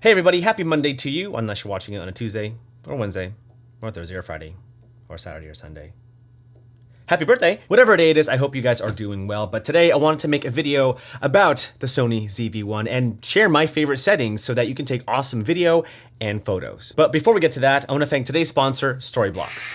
Hey everybody, happy Monday to you, unless you're watching it on a Tuesday, or Wednesday, or Thursday, or Friday, or Saturday, or Sunday. Happy birthday! Whatever day it is, I hope you guys are doing well, but today I wanted to make a video about the Sony ZV-1 and share my favorite settings so that you can take awesome video and photos. But before we get to that, I want to thank today's sponsor, Storyblocks.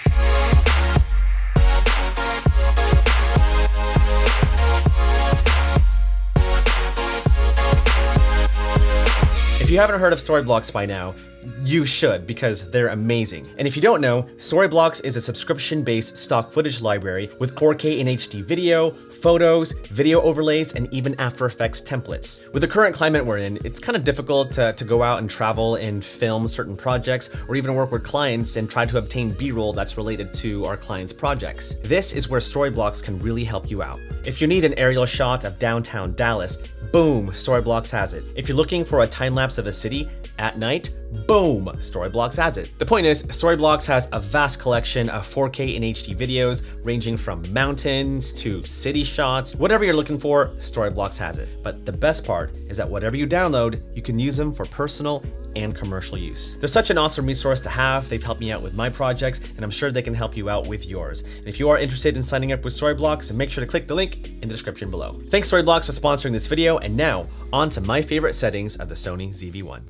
If you haven't heard of Storyblocks by now, you should, because they're amazing. And if you don't know, Storyblocks is a subscription-based stock footage library with 4K and HD video, photos, video overlays, and even After Effects templates. With the current climate we're in, it's kind of difficult to go out and travel and film certain projects, or even work with clients and try to obtain B-roll that's related to our clients' projects. This is where Storyblocks can really help you out. If you need an aerial shot of downtown Dallas, boom, Storyblocks has it. If you're looking for a time-lapse of a city at night, boom, Storyblocks has it. The point is, Storyblocks has a vast collection of 4K and HD videos ranging from mountains to city shots. Whatever you're looking for, Storyblocks has it. But the best part is that whatever you download, you can use them for personal and commercial use. They're such an awesome resource to have. They've helped me out with my projects, and I'm sure they can help you out with yours. And if you are interested in signing up with Storyblocks, make sure to click the link in the description below. Thanks Storyblocks for sponsoring this video, and now on to my favorite settings of the Sony ZV-1.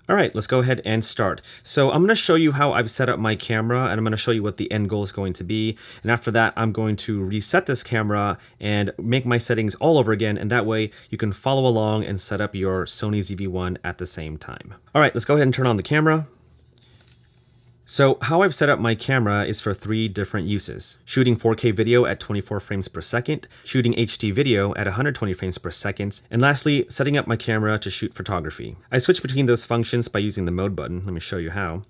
All right, let's go ahead and start. So I'm going to show you how I've set up my camera, and I'm going to show you what the end goal is going to be. And after that, I'm going to reset this camera and make my settings all over again. And that way you can follow along and set up your Sony ZV-1 at the same time. All right, let's go ahead and turn on the camera. So how I've set up my camera is for 3 different uses: shooting 4K video at 24 frames per second, shooting HD video at 120 frames per second, and lastly, setting up my camera to shoot photography. I switch between those functions by using the mode button. Let me show you how.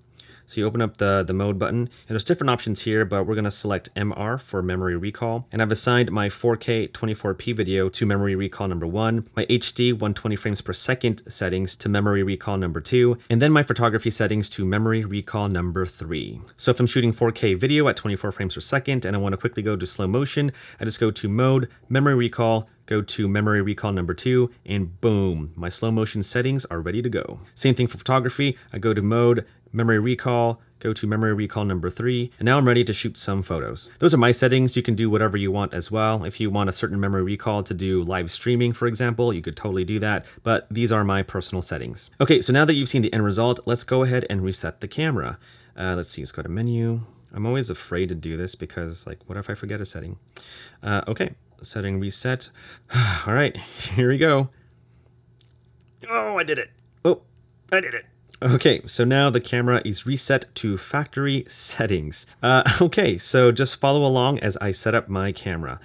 So you open up the mode button, and there's different options here, but we're going to select MR for memory recall. And I've assigned my 4K 24p video to memory recall number 1, my HD 120 frames per second settings to memory recall number 2, and then my photography settings to memory recall number 3. So if I'm shooting 4K video at 24 frames per second and I want to quickly go to slow motion, I just go to mode, memory recall, go to memory recall number 2, and boom, my slow motion settings are ready to go. Same thing for photography. I go to mode, memory recall, go to memory recall number 3, and now I'm ready to shoot some photos. Those are my settings. You can do whatever you want as well. If you want a certain memory recall to do live streaming, for example, you could totally do that, but these are my personal settings. Okay, so now that you've seen the end result, let's go ahead and reset the camera. Let's see, let's go to menu. I'm always afraid to do this because, like, what if I forget a setting? Okay, setting reset. All right, here we go. Oh, I did it. Oh, I did it. Okay, so now the camera is reset to factory settings. Okay, so just follow along as I set up my camera.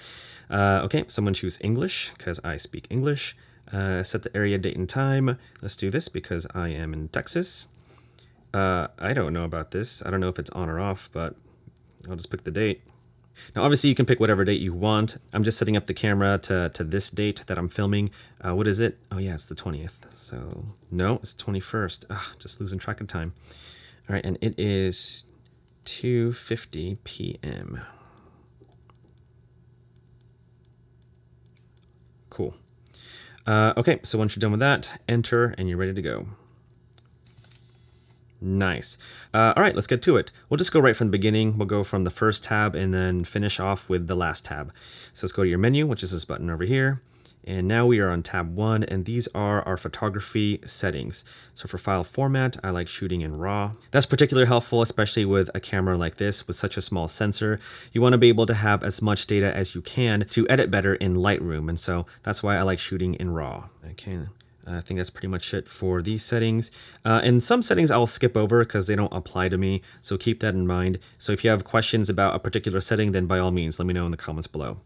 Okay, someone choose English because I speak English. Set the area, date, and time. Let's do this because I am in Texas. I don't know about this. I don't know if it's on or off, but I'll just pick the date. Now, obviously, you can pick whatever date you want. I'm just setting up the camera to this date that I'm filming. What is it? Oh, yeah, it's the 20th. So, no, it's 21st. Just losing track of time. All right, and it is 2:50 p.m. Cool. Okay, so once you're done with that, enter, and you're ready to go. Nice. All right, let's get to it. We'll just go right from the beginning. We'll go from the first tab and then finish off with the last tab. So let's go to your menu, which is this button over here. And now we are on tab 1, and these are our photography settings. So for file format, I like shooting in RAW. That's particularly helpful, especially with a camera like this with such a small sensor. You want to be able to have as much data as you can to edit better in Lightroom, and so that's why I like shooting in RAW. Okay. I think that's pretty much it for these settings. And some settings I'll skip over because they don't apply to me, so keep that in mind. So if you have questions about a particular setting, then by all means, let me know in the comments below.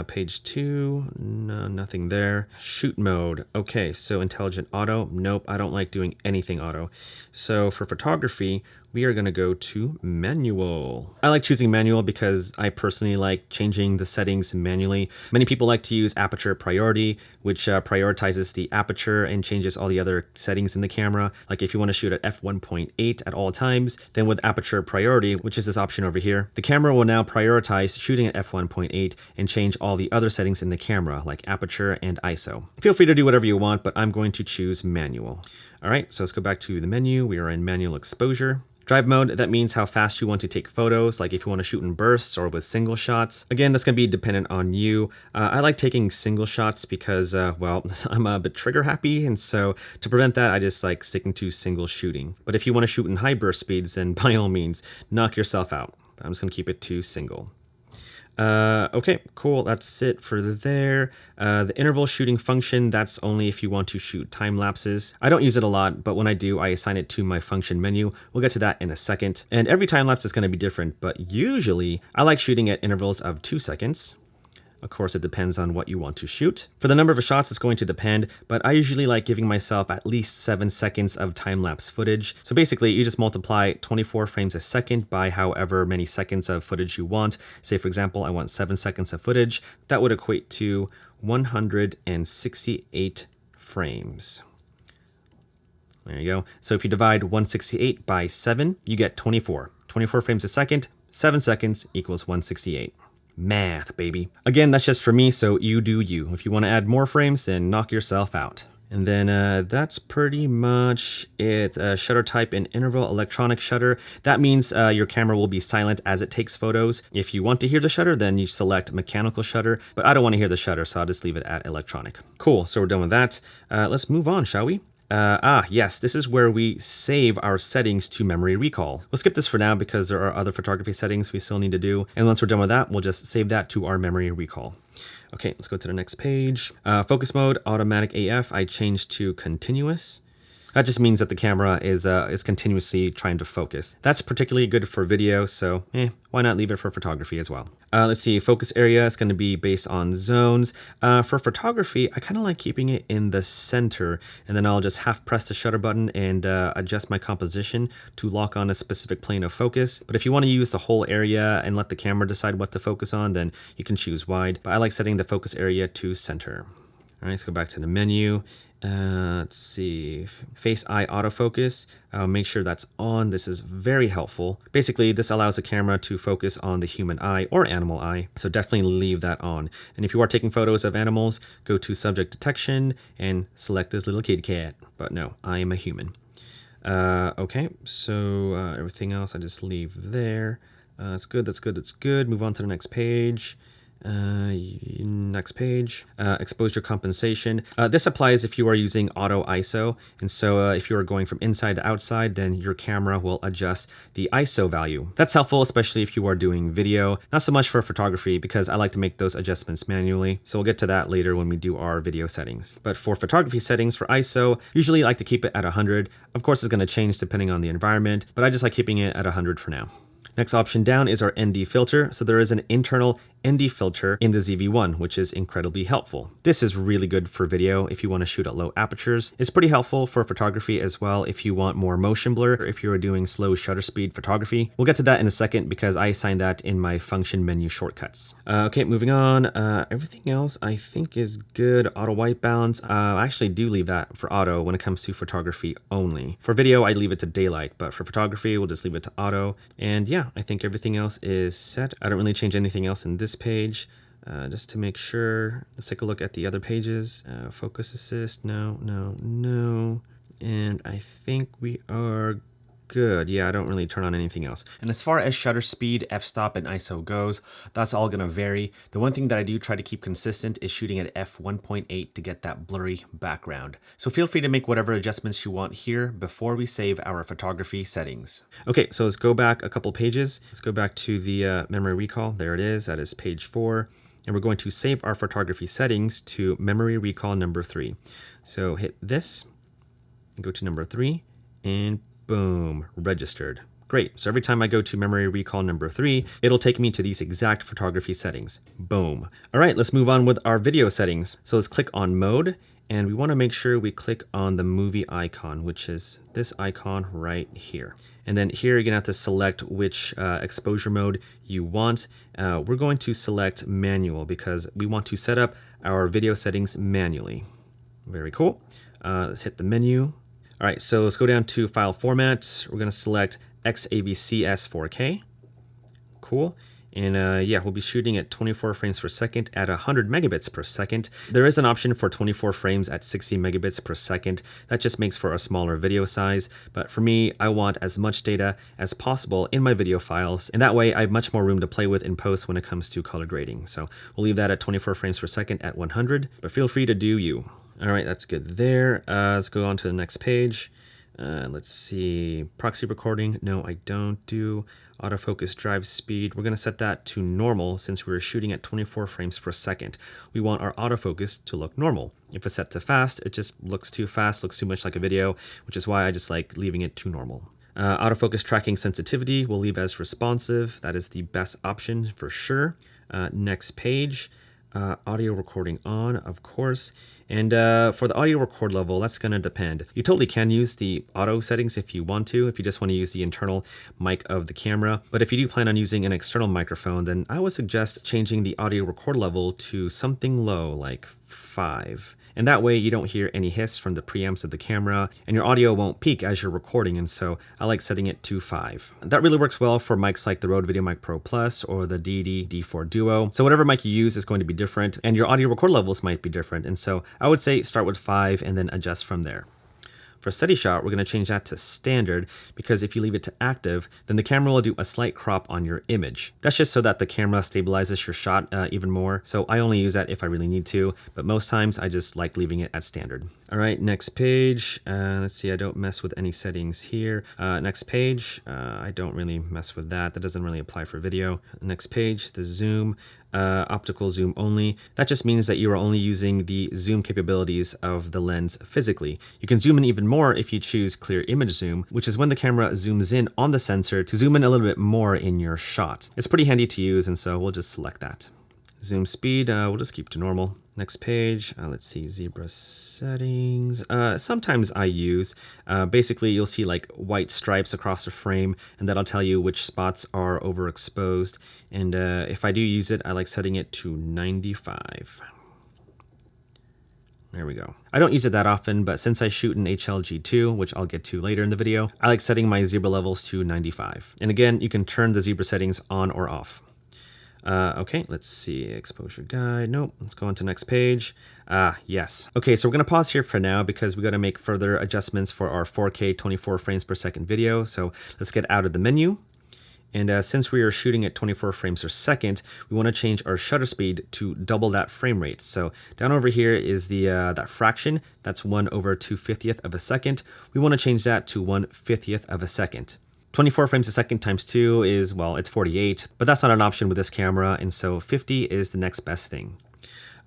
Page 2, no, nothing there. Shoot mode. Okay, so intelligent auto. Nope, I don't like doing anything auto. So for photography, we are going to go to manual. I like choosing manual because I personally like changing the settings manually. Many people like to use aperture priority, which prioritizes the aperture and changes all the other settings in the camera. Like if you want to shoot at f1.8 at all times, then with aperture priority, which is this option over here, the camera will now prioritize shooting at f1.8 and change all the other settings in the camera, like aperture and ISO. Feel free to do whatever you want, but I'm going to choose manual. All right, so let's go back to the menu. We are in manual exposure. Drive mode, that means how fast you want to take photos, like if you want to shoot in bursts or with single shots. Again, that's going to be dependent on you. I like taking single shots because, well, I'm a bit trigger happy, and so to prevent that, I just like sticking to single shooting. But if you want to shoot in high burst speeds, then by all means, knock yourself out. I'm just going to keep it to single. Okay, cool. That's it for there. The interval shooting function, that's only if you want to shoot time lapses. I don't use it a lot, but when I do, I assign it to my function menu. We'll get to that in a second. And every time lapse is going to be different, but usually I like shooting at intervals of 2 seconds. Of course, it depends on what you want to shoot. For the number of shots, it's going to depend, but I usually like giving myself at least 7 seconds of time-lapse footage. So basically, you just multiply 24 frames a second by however many seconds of footage you want. Say, for example, I want 7 seconds of footage. That would equate to 168 frames. There you go. So if you divide 168 by 7, you get 24. 24 frames a second, 7 seconds equals 168. Math, baby. Again, that's just for me, so you do you. If you want to add more frames, then knock yourself out. And then that's pretty much it. Shutter type and interval, electronic shutter. That means your camera will be silent as it takes photos. If you want to hear the shutter, then you select mechanical shutter, but I don't want to hear the shutter, so I'll just leave it at electronic. Cool, so we're done with that. Let's move on, shall we? Yes, this is where we save our settings to memory recall. We'll skip this for now because there are other photography settings we still need to do. And once we're done with that, we'll just save that to our memory recall. Okay, let's go to the next page. Focus mode, automatic AF, I changed to continuous. That just means that the camera is continuously trying to focus. That's particularly good for video, so why not leave it for photography as well? Let's see, focus area is going to be based on zones. For photography, I kind of like keeping it in the center, and then I'll just half press the shutter button and adjust my composition to lock on a specific plane of focus. But if you want to use the whole area and let the camera decide what to focus on, then you can choose wide. But I like setting the focus area to center. All right, let's go back to the menu. Let's see, face eye autofocus, make sure that's on. This is very helpful. Basically, this allows the camera to focus on the human eye or animal eye, so definitely leave that on. And if you are taking photos of animals, go to subject detection and select this little kitty cat. But no, I am a human. Okay, so everything else I just leave there. That's good, that's good, that's good. Move on to the next page. Next page, exposure compensation. This applies if you are using auto ISO, and so if you are going from inside to outside, then your camera will adjust the ISO value. That's helpful, especially if you are doing video. Not so much for photography, because I like to make those adjustments manually, so we'll get to that later when we do our video settings. But for photography settings for ISO, usually I like to keep it at 100. Of course, it's going to change depending on the environment, but I just like keeping it at 100 for now. Next option down is our ND filter. So there is an internal ND filter in the ZV-1, which is incredibly helpful. This is really good for video if you want to shoot at low apertures. It's pretty helpful for photography as well if you want more motion blur, or if you are doing slow shutter speed photography. We'll get to that in a second because I assigned that in my function menu shortcuts. Okay, moving on. Everything else I think is good. Auto white balance. I actually do leave that for auto when it comes to photography only. For video, I leave it to daylight, but for photography, we'll just leave it to auto. And yeah, I think everything else is set. I don't really change anything else in this page. Just to make sure, let's take a look at the other pages. Focus assist, no. And I think we are good. Yeah, I don't really turn on anything else. And as far as shutter speed, f-stop, and ISO goes, that's all gonna vary. The one thing that I do try to keep consistent is shooting at f1.8 to get that blurry background. So feel free to make whatever adjustments you want here before we save our photography settings. Okay, so let's go back a couple pages. Let's go back to the memory recall. There it is. That is page 4. And we're going to save our photography settings to memory recall number 3. So hit this, and go to number 3, and boom, registered. Great, so every time I go to memory recall number 3, it'll take me to these exact photography settings. Boom. All right, let's move on with our video settings. So let's click on mode, and we wanna make sure we click on the movie icon, which is this icon right here. And then here you're gonna have to select which exposure mode you want. We're going to select manual because we want to set up our video settings manually. Very cool. Let's hit the menu. All right, so let's go down to file format. We're gonna select XAVC S4K. Cool. And yeah, we'll be shooting at 24 frames per second at 100 megabits per second. There is an option for 24 frames at 60 megabits per second. That just makes for a smaller video size. But for me, I want as much data as possible in my video files. And that way I have much more room to play with in post when it comes to color grading. So we'll leave that at 24 frames per second at 100, but feel free to do you. All right, that's good there. Let's go on to the next page. Let's see, proxy recording. No, I don't do. Autofocus drive speed. We're going to set that to normal since we're shooting at 24 frames per second. We want our autofocus to look normal. If it's set to fast, it just looks too fast, looks too much like a video, which is why I just like leaving it to normal. Autofocus tracking sensitivity we'll leave as responsive. That is the best option for sure. Next page. Audio recording on, of course. And for the audio record level, that's going to depend. You totally can use the auto settings if you want to, if you just want to use the internal mic of the camera. But if you do plan on using an external microphone, then I would suggest changing the audio record level to something low, like 5. And that way you don't hear any hiss from the preamps of the camera, and your audio won't peak as you're recording, and so I like setting it to 5. That really works well for mics like the Rode VideoMic Pro Plus or the D4 Duo. So whatever mic you use is going to be different, and your audio record levels might be different, and so I would say start with 5 and then adjust from there. For steady shot, we're going to change that to standard because if you leave it to active, then the camera will do a slight crop on your image. That's just so that the camera stabilizes your shot even more. So I only use that if I really need to, but most times I just like leaving it at standard. All right, next page. Let's see, I don't mess with any settings here. Next page, I don't really mess with that. That doesn't really apply for video. Next page, the zoom. Optical zoom only. That just means that you are only using the zoom capabilities of the lens physically. You can zoom in even more if you choose clear image zoom, which is when the camera zooms in on the sensor to zoom in a little bit more in your shot. It's pretty handy to use, and so we'll just select that. Zoom speed, we'll just keep to normal. Next page, let's see, zebra settings. Sometimes I use, basically you'll see like white stripes across the frame, and that'll tell you which spots are overexposed. And if I do use it, I like setting it to 95. There we go. I don't use it that often, but since I shoot in HLG2, which I'll get to later in the video, I like setting my zebra levels to 95. And again, you can turn the zebra settings on or off. Okay, let's see, exposure guide. Nope, let's go on to next page. Yes. Okay, so we're gonna pause here for now because we gotta make further adjustments for our 4K 24 frames per second video. So let's get out of the menu. And since we are shooting at 24 frames per second, we want to change our shutter speed to double that frame rate. So down over here is the that fraction. That's 1/250th of a second. We want to change that to 1/50th of a second. 24 frames a second times 2 is, well, it's 48, but that's not an option with this camera, and so 50 is the next best thing.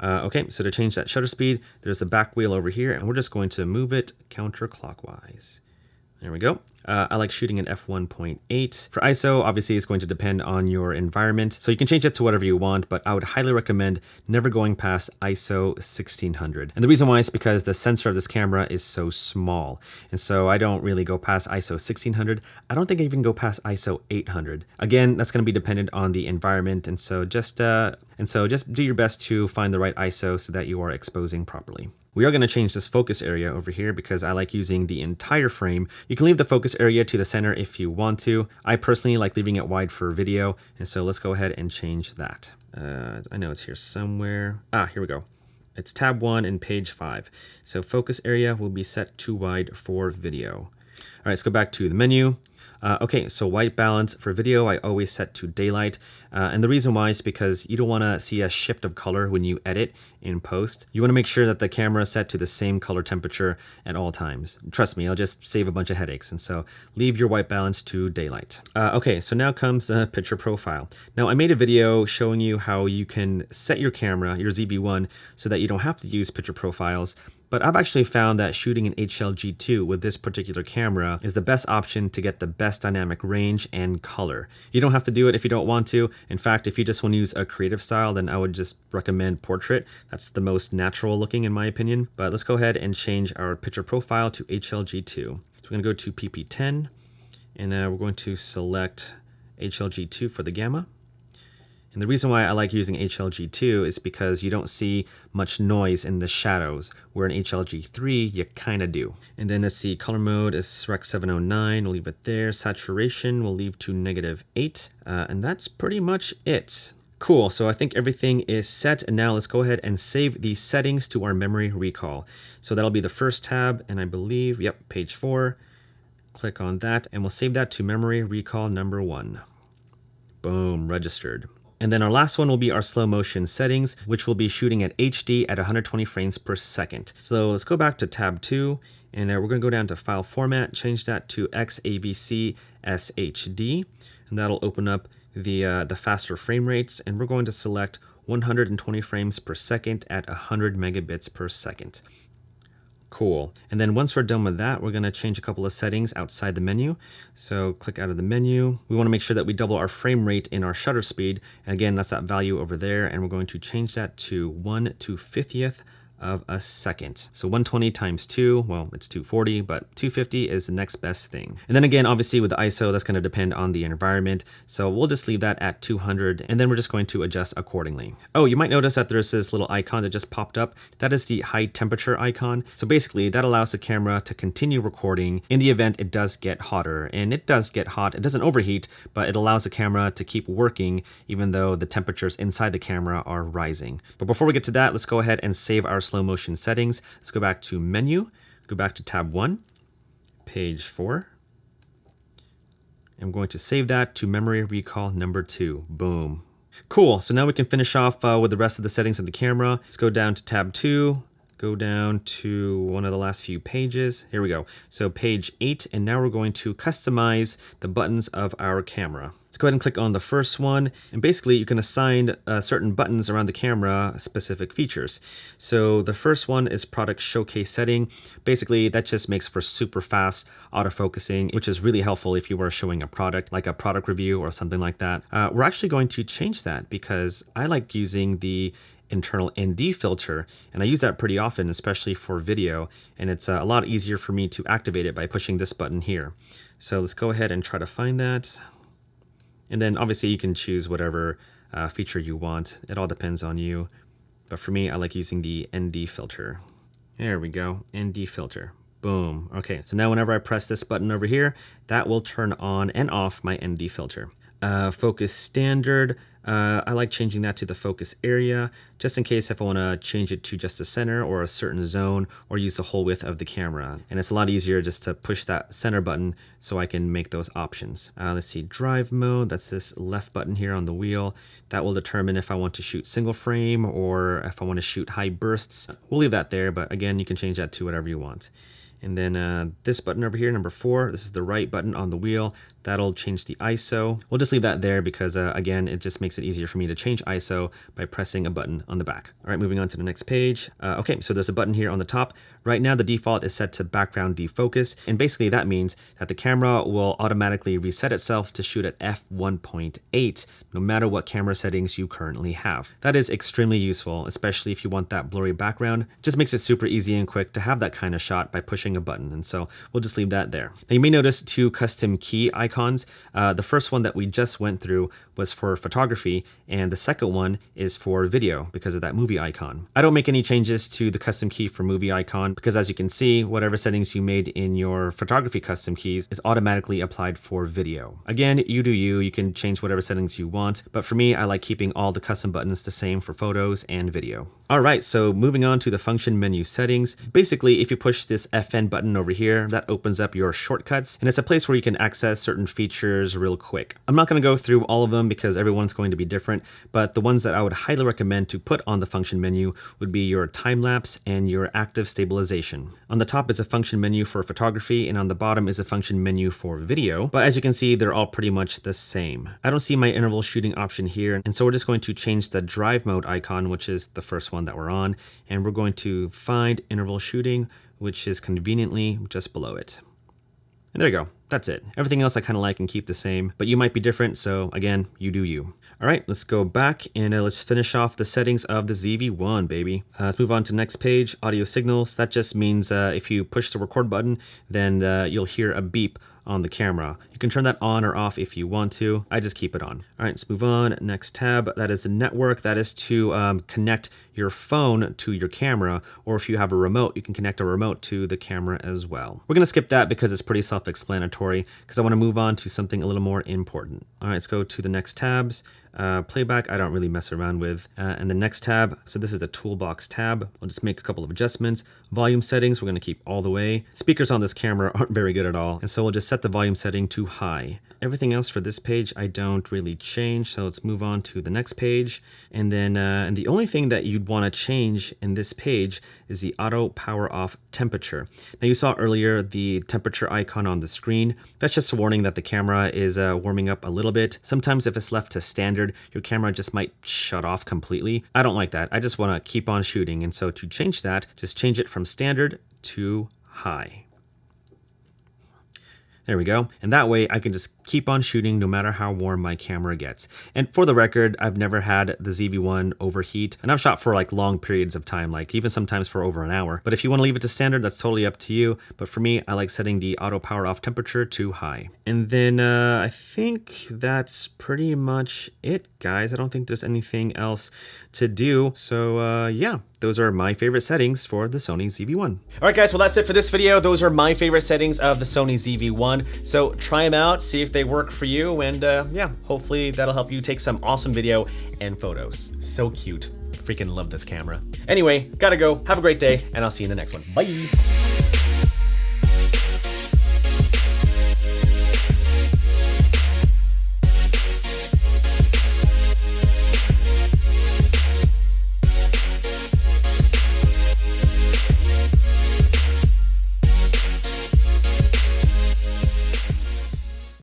Okay, so to change that shutter speed, there's a back wheel over here, and we're just going to move it counterclockwise. There we go. I like shooting at f1.8. For ISO, obviously it's going to depend on your environment, so you can change it to whatever you want, but I would highly recommend never going past ISO 1600. And the reason why is because the sensor of this camera is so small, and so I don't really go past ISO 1600. I don't think I even go past ISO 800. Again, that's going to be dependent on the environment, and so just do your best to find the right ISO so that you are exposing properly. We are going to change this focus area over here because I like using the entire frame. You can leave the focus area to the center if you want to. I personally like leaving it wide for video, and so let's go ahead and change that. I know it's here somewhere. Here we go. It's tab 1 and page 5. So focus area will be set to wide for video. All right, let's go back to the menu. Okay, so white balance for video, I always set to daylight. And the reason why is because you don't want to see a shift of color when you edit in post. You want to make sure that the camera is set to the same color temperature at all times. Trust me, I'll just save a bunch of headaches. And so leave your white balance to daylight. Okay, so now comes the picture profile. Now I made a video showing you how you can set your camera, your ZV-1, so that you don't have to use picture profiles. But I've actually found that shooting in HLG2 with this particular camera is the best option to get the best dynamic range and color. You don't have to do it if you don't want to. In fact, if you just want to use a creative style, then I would just recommend portrait. That's the most natural looking in my opinion. But let's go ahead and change our picture profile to HLG2. So we're going to go to PP10, and we're going to select HLG2 for the gamma. And the reason why I like using HLG2 is because you don't see much noise in the shadows, where in HLG3 you kind of do. And then let's see, color mode is Rec 709, we'll leave it there. Saturation we'll leave to -8, and that's pretty much it. Cool, so I think everything is set, and now let's go ahead and save these settings to our memory recall. So that'll be the first tab, and I believe, yep, page 4. Click on that, and we'll save that to memory recall number 1. Boom, registered. And then our last one will be our slow motion settings, which will be shooting at HD at 120 frames per second. So let's go back to tab 2, and we're going to go down to file format, change that to XAVC SHD, and that'll open up the faster frame rates, and we're going to select 120 frames per second at 100 megabits per second. Cool. And then once we're done with that, we're going to change a couple of settings outside the menu. So click out of the menu. We want to make sure that we double our frame rate in our shutter speed. And again, that's that value over there. And we're going to change that to 1/250th of a second. So 120 times 2, well, it's 240, but 250 is the next best thing. And then again, obviously with the ISO, that's going to depend on the environment. So we'll just leave that at 200, and then we're just going to adjust accordingly. Oh, you might notice that there's this little icon that just popped up. That is the high temperature icon. So basically that allows the camera to continue recording in the event it does get hotter. And it does get hot. It doesn't overheat, but it allows the camera to keep working even though the temperatures inside the camera are rising. But before we get to that, let's go ahead and save our slow motion settings. Let's go back to menu, go back to tab 1, page 4. I'm going to save that to memory recall number 2. Boom. Cool. So now we can finish off with the rest of the settings of the camera. Let's go down to tab 2, go down to one of the last few pages. Here we go. So page 8, and now we're going to customize the buttons of our camera. Let's go ahead and click on the first one, and basically you can assign certain buttons around the camera specific features. So the first one is product showcase setting. Basically that just makes for super fast autofocusing, which is really helpful if you were showing a product, like a product review or something like that. We're actually going to change that because I like using the internal ND filter, and I use that pretty often, especially for video, and it's a lot easier for me to activate it by pushing this button here. So let's go ahead and try to find that. And then obviously you can choose whatever feature you want. It all depends on you. But for me, I like using the ND filter. There we go, ND filter. Boom. Okay, so now whenever I press this button over here, that will turn on and off my ND filter. Focus standard, I like changing that to the focus area, just in case if I want to change it to just the center or a certain zone, or use the whole width of the camera. And it's a lot easier just to push that center button so I can make those options. Let's see, drive mode, that's this left button here on the wheel. That will determine if I want to shoot single frame or if I want to shoot high bursts. We'll leave that there, but again, you can change that to whatever you want. And then this button over here, number 4, this is the right button on the wheel. That'll change the ISO. We'll just leave that there because, again, it just makes it easier for me to change ISO by pressing a button on the back. All right, moving on to the next page. Okay, so there's a button here on the top. Right now, the default is set to background defocus. And basically, that means that the camera will automatically reset itself to shoot at f1.8, no matter what camera settings you currently have. That is extremely useful, especially if you want that blurry background. It just makes it super easy and quick to have that kind of shot by pushing a button. And so we'll just leave that there. Now, you may notice 2 custom key icons. The first one that we just went through was for photography, and the second one is for video because of that movie icon. I don't make any changes to the custom key for movie icon because, as you can see, whatever settings you made in your photography custom keys is automatically applied for video. Again, you do you. You can change whatever settings you want, but for me, I like keeping all the custom buttons the same for photos and video. All right, so moving on to the function menu settings. Basically, if you push this FN button over here, that opens up your shortcuts, and it's a place where you can access certain features real quick. I'm not going to go through all of them because everyone's going to be different, but the ones that I would highly recommend to put on the function menu would be your time lapse and your active stabilization. On the top is a function menu for photography, and on the bottom is a function menu for video, but as you can see, they're all pretty much the same. I don't see my interval shooting option here, and so we're just going to change the drive mode icon, which is the first one that we're on, and we're going to find interval shooting, which is conveniently just below it. And there you go. That's it. Everything else I kind of like and keep the same, but you might be different, so again, you do you. All right, let's go back and let's finish off the settings of the ZV-1, baby. Let's move on to the next page, audio signals. That just means if you push the record button, then you'll hear a beep on the camera. You can turn that on or off if you want to. I just keep it on. All right, let's move on. Next tab, that is the network. That is to connect your phone to your camera, or if you have a remote, you can connect a remote to the camera as well. We're gonna skip that because it's pretty self-explanatory, because I wanna move on to something a little more important. All right, let's go to the next tabs. Playback, I don't really mess around with. And the next tab, so this is the toolbox tab. I'll just make a couple of adjustments. Volume settings, we're gonna keep all the way. Speakers on this camera aren't very good at all, and so we'll just set the volume setting to high. Everything else for this page, I don't really change, so let's move on to the next page. And then and the only thing that you'd wanna change in this page is the auto power off temperature. Now you saw earlier the temperature icon on the screen. That's just a warning that the camera is warming up a little bit. Sometimes if it's left to standard, your camera just might shut off completely. I don't like that. I just wanna keep on shooting. And so to change that, just change it from standard to high. There we go. And that way I can just keep on shooting no matter how warm my camera gets. And for the record, I've never had the ZV-1 overheat, and I've shot for like long periods of time, like even sometimes for over an hour. But if you want to leave it to standard, that's totally up to you. But for me, I like setting the auto power off temperature to high. And then I think that's pretty much it, guys. I don't think there's anything else to do. So yeah, those are my favorite settings for the Sony ZV-1. All right, guys, well, that's it for this video. Those are my favorite settings of the Sony ZV-1. So try them out, see if they work for you, and yeah, hopefully that'll help you take some awesome video and photos. So cute. Freaking love this camera. Anyway, gotta go. Have a great day, and I'll see you in the next one. Bye.